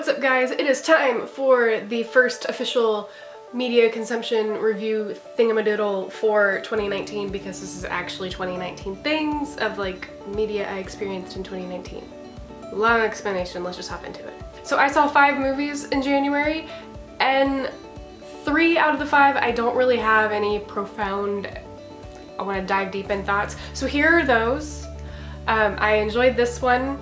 What's up guys? It is time for the first official media consumption review thingamadoodle for 2019 because this is actually 2019 things of like media I experienced in 2019. Long explanation, let's just hop into it. So I saw 5 movies in January and 3 out of the 5 I don't really have any profound, I want to dive deep in thoughts. So here are those. I enjoyed this one.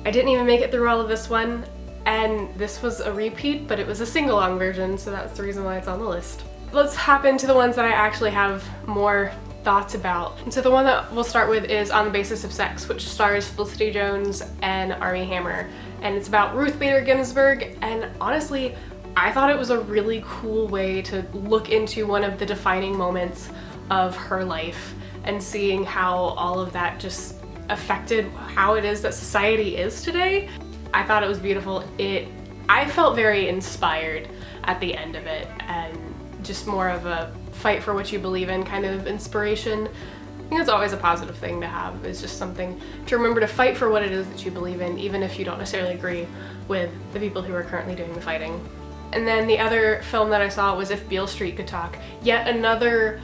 I didn't even make it through all of this one. And this was a repeat, but it was a sing-along version, so that's the reason why it's on the list. Let's hop into the ones that I actually have more thoughts about. And so the one that we'll start with is On the Basis of Sex, which stars Felicity Jones and Armie Hammer. And it's about Ruth Bader Ginsburg, and honestly, I thought it was a really cool way to look into one of the defining moments of her life and seeing how all of that just affected how it is that society is today. I thought it was beautiful. I felt very inspired at the end of it, and just more of a fight for what you believe in kind of inspiration. I think it's always a positive thing to have. It's just something to remember to fight for what it is that you believe in, even if you don't necessarily agree with the people who are currently doing the fighting. And then the other film that I saw was If Beale Street Could Talk. Yet another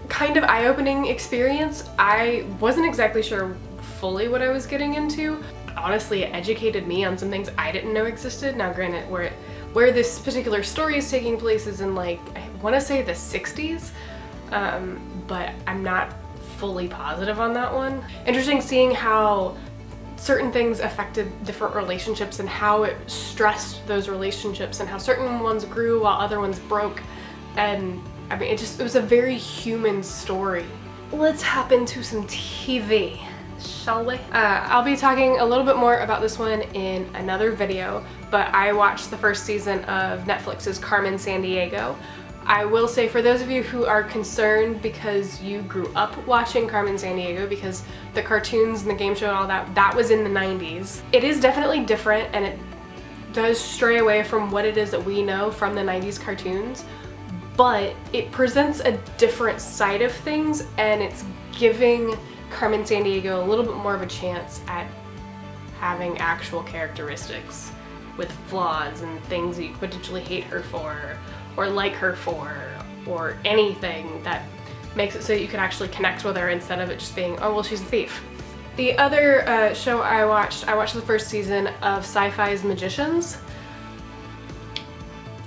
kind of eye-opening experience. I wasn't exactly sure fully what I was getting into. Honestly, it educated me on some things I didn't know existed. Now granted, where this particular story is taking place is in like, I want to say the 60s, but I'm not fully positive on that one. Interesting seeing how certain things affected different relationships and how it stressed those relationships and how certain ones grew while other ones broke. And I mean, it was a very human story. Let's hop into some TV. Shall we? I'll be talking a little bit more about this one in another video, but I watched the first season of Netflix's Carmen Sandiego. I will say, for those of you who are concerned because you grew up watching Carmen Sandiego, because the cartoons and the game show and all that was in the 90s. It is definitely different, and it does stray away from what it is that we know from the 90s cartoons, but it presents a different side of things, and it's giving Carmen Sandiego a little bit more of a chance at having actual characteristics with flaws and things that you potentially hate her for or like her for, or anything that makes it so that you can actually connect with her instead of it just being, oh well, she's a thief. The other show I watched the first season of Sci-Fi's Magicians.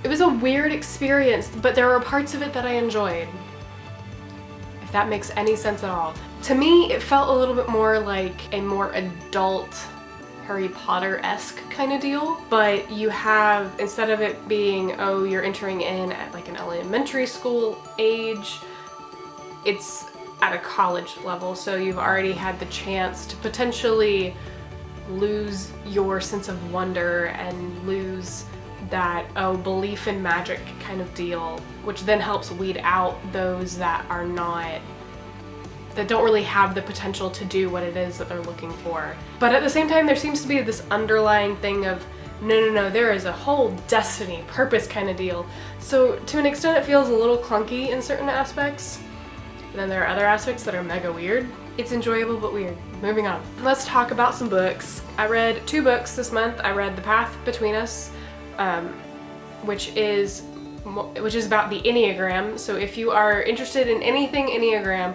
It was a weird experience, but there were parts of it that I enjoyed, if that makes any sense at all. To me, it felt a little bit more like a more adult Harry Potter-esque kind of deal, but you have, instead of it being, oh, you're entering in at like an elementary school age, it's at a college level, so you've already had the chance to potentially lose your sense of wonder and lose that, oh, belief in magic kind of deal, which then helps weed out those that are not, that don't really have the potential to do what it is that they're looking for. But at the same time, there seems to be this underlying thing of, no, there is a whole destiny, purpose kind of deal. So to an extent, it feels a little clunky in certain aspects. And then there are other aspects that are mega weird. It's enjoyable but weird. Moving on. Let's talk about some books. I read 2 books this month. I read The Path Between Us, which is about the Enneagram. So if you are interested in anything Enneagram,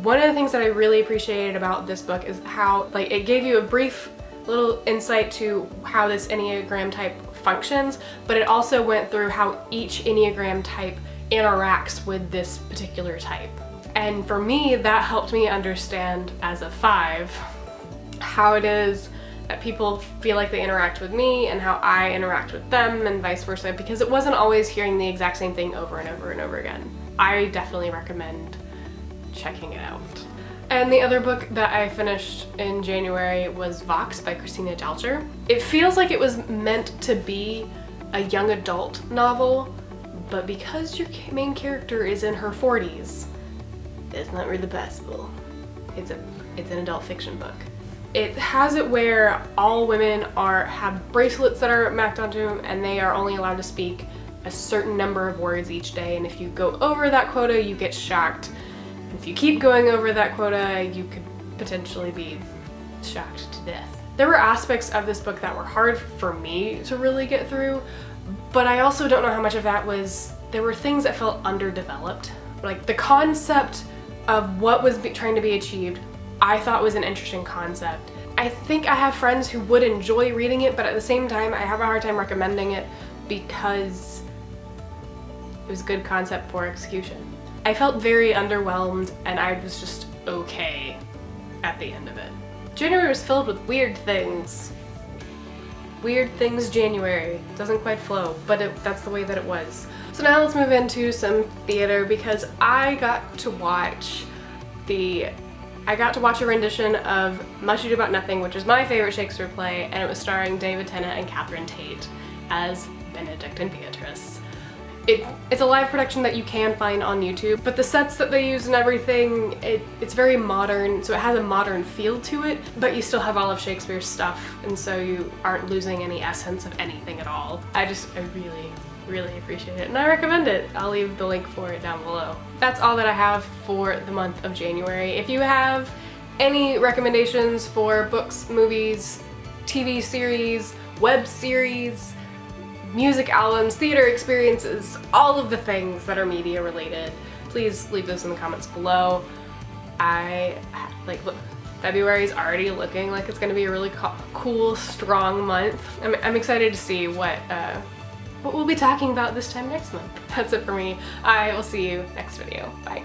one of the things that I really appreciated about this book is how, like, it gave you a brief little insight to how this Enneagram type functions, but it also went through how each Enneagram type interacts with this particular type. And for me, that helped me understand as a 5 how it is that people feel like they interact with me and how I interact with them and vice versa, because it wasn't always hearing the exact same thing over and over and over again. I definitely recommend checking it out. And the other book that I finished in January was Vox by Christina Dalcher. It feels like it was meant to be a young adult novel, but because your main character is in her 40s, it's not really possible. It's an adult fiction book. It has it where all women have bracelets that are mapped onto them, and they are only allowed to speak a certain number of words each day, and if you go over that quota, you get shocked. If you keep going over that quota, you could potentially be shocked to death. There were aspects of this book that were hard for me to really get through, but I also don't know how much of that was, there were things that felt underdeveloped. Like the concept of what was trying to be achieved, I thought was an interesting concept. I think I have friends who would enjoy reading it, but at the same time, I have a hard time recommending it because it was good concept, poor execution. I felt very underwhelmed and I was just okay at the end of it. January was filled with weird things. Weird things January. Doesn't quite flow, but that's the way that it was. So now let's move into some theater because I got to watch a rendition of Much Ado About Nothing, which is my favorite Shakespeare play, and it was starring David Tennant and Catherine Tate as Benedict and Beatrice. It's a live production that you can find on YouTube, but the sets that they use and everything, it's very modern, so it has a modern feel to it, but you still have all of Shakespeare's stuff, and so you aren't losing any essence of anything at all. I really appreciate it, and I recommend it. I'll leave the link for it down below. That's all that I have for the month of January. If you have any recommendations for books, movies, TV series, web series, music albums, theater experiences, all of the things that are media related, please leave those in the comments below. Look, February is already looking like it's gonna be a really cool, strong month. I'm excited to see what we'll be talking about this time next month. That's it for me. I will see you next video. Bye.